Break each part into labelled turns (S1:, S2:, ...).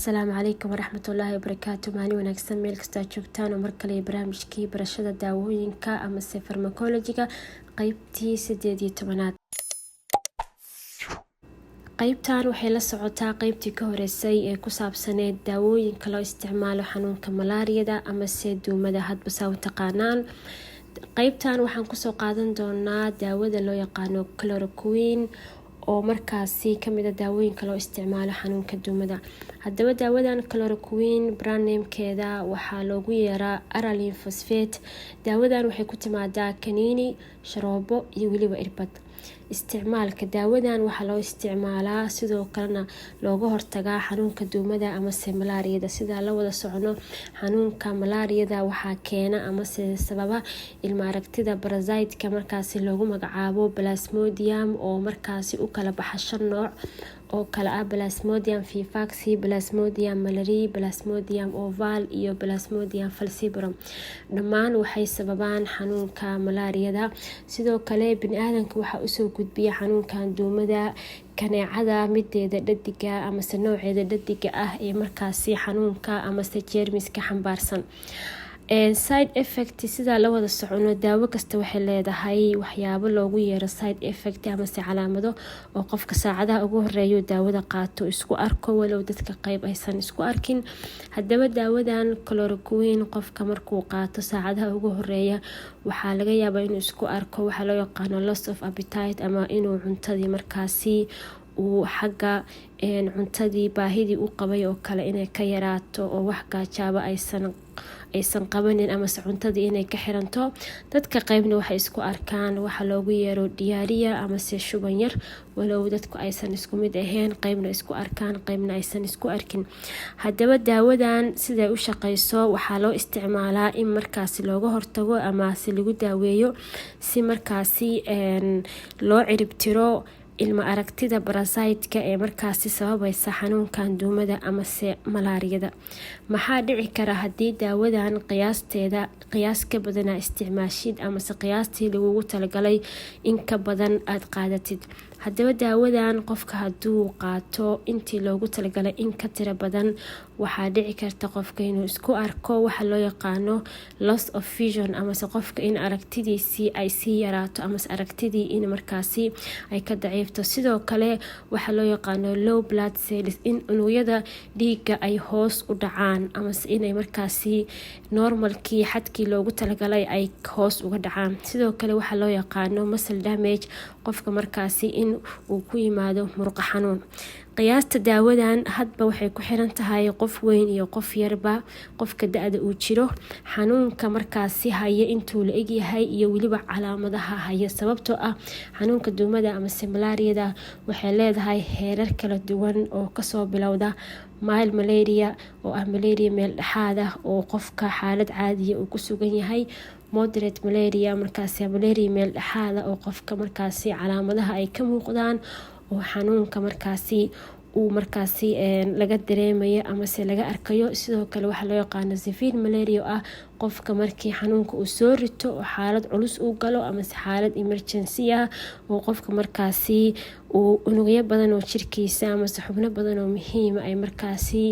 S1: السلام عليكم ورحمة الله وبركاته. معني wanaagsan meel kasta joogtaan oo mar kale barnaamijkii barashada daawooyinka ama farmakolojiga qaybtii 18aad. qaybtan waxay la socotaa qaybtii ka horeysay ee ku saabsaneed daawooyinka loo isticmaalo xanuunka malaariyada ama duumada hadba saa u taqaanaan. qaybtan waxaan kusoo qaadan doonaa daawada loo yaqaano chloroquine oo markaasi kamid ah daawooyinka loo isticmaalo xanuunka duumada. haddaba daawadan chloroquine brand name-keeda waxaa loogu yeeraa aralin phosphate. daawadan waxay ku timaadaa kaniini, sharoobo iyo weliba irbad. isticmaalka daawadan waxaa loo isticmaalaa sidoo kalena looga hortagaa xanuunka duumada ama malaariyada. sida la wada socono xanuunka malaariyada waxaa keena ama sababa ilma aragtida parasite-ka markaasi loogu magacaabo plasmodium oo markaasi u kala baxa 5 nooc oo kala ah plasmodium vivax, plasmodium malariae, plasmodium ovale iyo plasmodium falciparum. dhammaan waxay sababaan xanuunka malaariyada. sidoo kale bini'aadanka waxaa usoo gudbiya xanuunkan duumada kaneecada mideeda dhadiga ama nooceeda dhadiga ah ee markaasi xanuunka ama jeermiska xambaarsan. side effect sida la wada socono daawo kasta waxay leedahay waxyaabo loogu yeero side effect ama calaamado oo qofka saacadaha ugu horeeyo daawada qaato isku arko walow dadka qayb aysan isku arkin. haddaba daawadan chloroquine qofka markuu qaato saacadaha ugu horeeya waxaa laga yaabaa inuu isku arko waxa loo yaqaano loss of appetite ama inuu cuntadii markaasi uu xagga cuntadii baahidii u qabay oo kale inay ka yaraato oo wax gaajaaba aysan qabanin ama cuntadii inay ka xiranto. dadka qaybna waxay isku arkaan waxa loogu yeero diyaariya ama shuban yar walow dadku aysan isku mid ahayn, qaybna isku arkaan qaybna aysan isku arkin. haddaba daawadan siday u shaqeyso waxaa loo isticmaalaa in markaasi looga hortago ama si lagu daaweeyo si markaasi loo ciribtiro ilma aragtida parasite-ka ee markaasi sababaysa xanuunkan duumada ama malaariyada. maxaa dhici kara haddii daawadan qiyaas ka badan isticmaashid ama qiyaastii lagugu talagalay in ka badan aad qaadatid. haddaba daawadan qofka hadduu qaato intii loogu talagalay in ka tiro badan waxaa dhici karta qofka inuu isku arko waxa loo yaqaano loss of vision ama qofka in aragtidiisii ay sii yaraato ama aragtidii in markaasi ay ka daciifto. sidoo kale waxa loo yaqaano low blood cells in unugyada dhiigga ay hoos u dhacaan ama inay markaasi normalkii xadkii loogu talagalay ay hoos uga dhacaan. sidoo kale waxa loo yaqaano muscle damage qofka markaasi in uu ku yimaado muruqa xanuun. qiyaasta daawadan hadba waxay ku xiran tahay qof weyn iyo qof yarba qofka da-da uu jiro, xanuunka markaasi haya intuu la egyahay iyo weliba calaamadaha haya. sababtoo ah xanuunka duumada ama malaariyada waxay leedahay heerar kala duwan oo kasoo bilowda mild malaria oo ah malaria meel dhexaad ah oo qofka xaalad caadiya uu ku sugan yahay, moderate malaria markaasi malaria meel dhexaad ah oo qofka markaasi calaamadaha ay ka muuqdaan oo xanuunka markaasi uu markaasi laga dareemayo ama laga arkayo. sidoo kale waxa loo yaqaano severe malaria oo ah qofka markii xanuunka uu soo rito oo xaalad culus uu galo ama xaalad emergency ah oo qofka markaasi uu unugyo badan oo jirkiisa ama xubno badan oo muhiim ay markaasi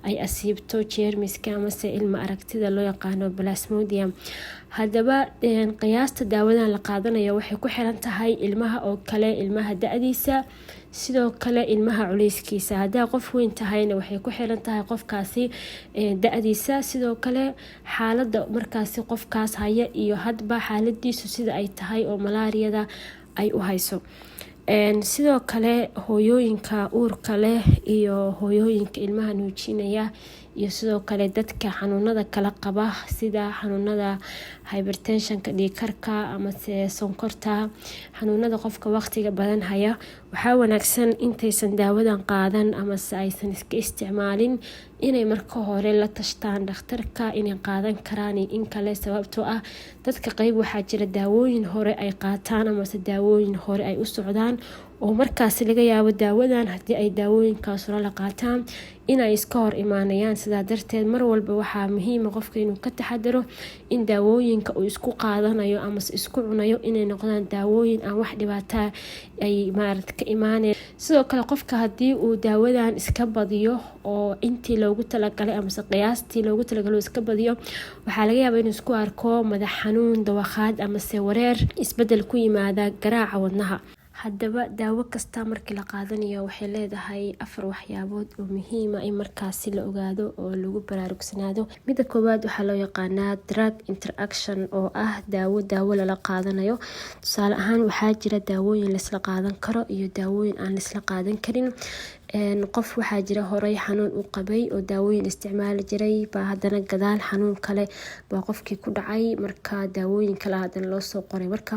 S1: ay asiibto jeermiska ama ilma aragtida loo yaqaano plasmodium. haddaba qiyaasta daawadan la qaadanayo waxay ku xiran tahay ilmaha oo kale, ilmaha da-diisa, sidoo kale ilmaha culeyskiisa. haddaa qof weyn tahayna waxay ku xiran tahay qofkaasi da-diisa, sidoo kale xaalada markaasi qofkaas haya iyo hadba xaaladiisu sida ay tahay oo malaariyada ay u hayso. sidoo kale hooyooyinka uurka leh iyo hooyooyinka ilmaha nuujinaya iyo sidoo kale dadka xanuunada kala qaba sida xanuunada hypertensionka dhiigkarka ama sonkorta, xanuunada qofka waqtiga badan haya waxaa wanaagsan intaysan daawadan qaadan ama aysan iska isticmaalin inay marka hore la tashtaan dhakhtarka inay qaadan karaan in kale. sababtoo ah dadka qayb waxaa jira daawooyin hore ay qaataan ama daawooyin hore ay u socdaan karaan oo markaas laga yaabo daawadan haddii ay daawooyinkaas la qaataan inay iska hor imaanayaan. sidaa darteed mar walba waxaa muhiima qofka inuu ka taxadaro in daawooyinka uu isku qaadanayo ama isku cunayo inay noqdaan daawooyin aan wax dhibaataa ay ka imaaneen. sidoo kale qofka haddii uu daawadan iska badiyo oo intii loogu talagalay ama qiyaastii loogu talagalay iska badiyo, waxaa laga yaabaa inuu isku arko madax xanuun, dawakhaad ama wareer, isbedel ku yimaada garaaca wadnaha. haddaba daawo kasta markii la qaadanayo waxay leedahay 4 waxyaabood oo muhiima in markaasi la ogaado oo lagu baraarugsanaado. midda koowaad waxaa loo yaqaanaa drug interaction oo ah daawo lala qaadanayo. tusaale ahaan waxaa jira daawooyin laisla qaadan karo iyo daawooyin aan laisla qaadan karin. qof waxaa jira horey xanuun u qabay oo daawooyin isticmaali jiray baa haddana gadaal xanuun kale baa qofkii ku dhacay, marka daawooyin kale haddana loo soo qoray. marka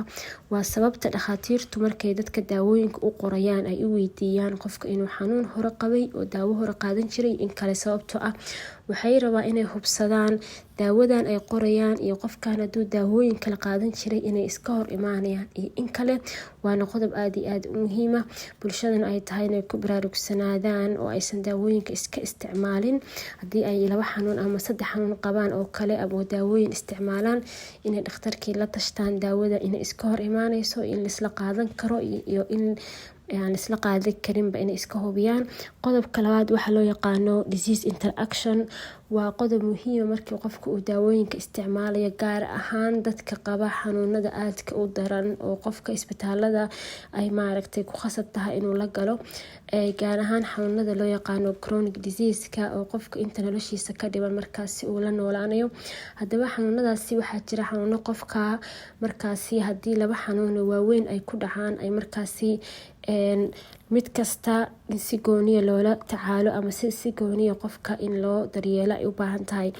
S1: waa sababta dhakhaatiirtu markay dadka daawooyinka u qorayaan ay u weydiiyaan qofka inuu xanuun hore qabay oo daawo hore qaadan jiray in kale, sababtoo ah waxay rabaa inay hubsadaan daawadan ay qorayaan iyo qofkan hadduu daawooyin kala qaadan jiray inay iska hor imaanayaan iyo in kale. waana qodob aad iyo aad u muhiima bulshadana ay tahay inay ku baraarugsanaadaan oo aysan daawooyinka iska isticmaalin. haddii ay 2 xanuun ama 3 xanuun qabaan oo kale ama daawooyin isticmaalaan, inay dhakhtarkii la tashtaan daawada inay iska hor imaanayso, in laisla qaadan karo iyo in aan isla qaadan karinba inay iska hubiyaan. qodobka labaad waxaa loo yaqaano disease interaction. waa qodob muhiima markii qofka uu daawooyinka isticmaalayo, gaar ahaan dadka qaba xanuunada aadka u daran oo qofka isbitaalada ay ku khasab tahay inuu la galo, gaar ahaan xanuunada loo yaqaano chronic disease-ka oo qofka inta noloshiisa ka dhiban markaasi uu la noolaanayo. haddaba xanuunadaasi waxaa jira xanuuno qofka markaasi haddii 2 xanuun waaweyn ay ku dhacaan ay markaasi mid kasta si gooniya loola tacaalo ama si gooniya qofka in loo daryeelo ay u baahan tahay.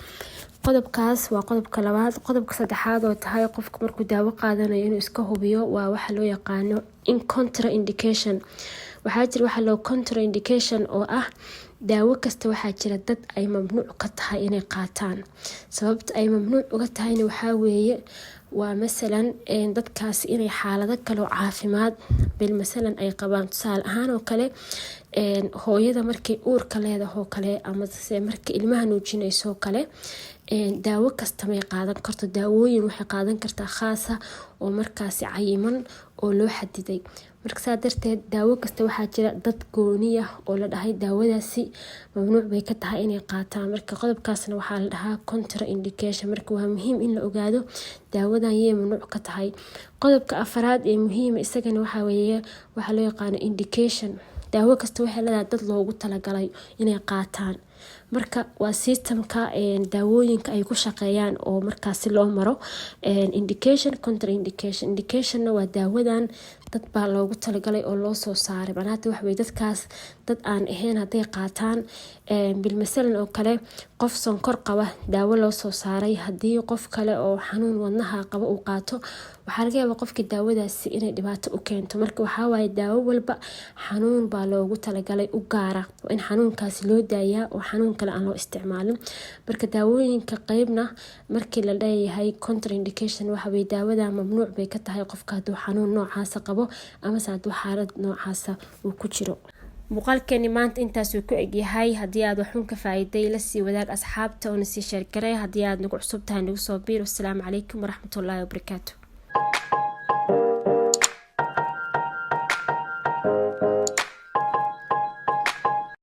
S1: qodobkaas waa qodobka labaad. qodobka saddexaad oo tahay qofka markuu daawo qaadanayo inuu iska hubiyo waa waxa loo yaqaano in contraindication. waxaa jira waxa loo contraindication oo ah daawo kasta waxaa jira dad ay mamnuuc ka tahay inay qaataan. sababta ay mamnuuc uga tahayna waxaa weeye waa masalan dadkaasi inay xaalado kale oo caafimaad masalan ay qabaan. tusaale ahaan oo kale hooyada markay uurka leedahay oo kale ama markay ilmaha nuujinayso oo kale daawo kasta may qaadan karto. daawooyin waxay qaadan kartaa khaasa oo markaasi cayiman oo loo xadiday. marka saa darteed daawo kasta waxaa jira dad gooniya oo la dhahay daawadaasi mamnuuc bay ka tahay inay qaataan. marka qodobkaasna waxaa la dhahaa contraindication. marka waa muhiim in la ogaado daawadan yee mamnuuc ka tahay. qodobka afaraad ee muhiima isagana waxaa weeye waxaa loo yaqaano indication. daawo kasta waxay leedahay dad loogu talagalay inay qaataan. marka waa systemka daawooyinka ay ku shaqeeyaan oo markaasi loo maro indication, contraindication. indicationna waa daawadan dad baa loogu talagalay oo loo soo saaray, macnaha waxawey dadkaas dad aan ahayn hadday qaataan. bilmasalan oo kale qof sonkor qaba daawo loo soo saaray, haddii qof kale oo xanuun wadnaha qaba uu qaato waxaa laga yaabaa qofkii daawadaasi inay dhibaato u keento. marka waxaa waaye daawo walba xanuun baa loogu talagalay u gaara, waa in xanuunkaasi loo daayaa oo xanuun kale aan loo isticmaalin. marka daawooyinka qeybna markii la leeyahay contraindication waxawey daawada mamnuuc bay ka tahay qofka hadduu xanuun noocaasa qabo amase hadduu xaalad noocaasa uu ku jiro. muuqaalkeeni maanta intaasuu ku egyahay. haddii aad waxun ka faa'iiday la sii wadaag asxaabta oo na sii sheer garay. haddii aad nagu cusub tahay nagu soo biir. wassalaamu calaykum waraxmatullaahi wabarakaatu.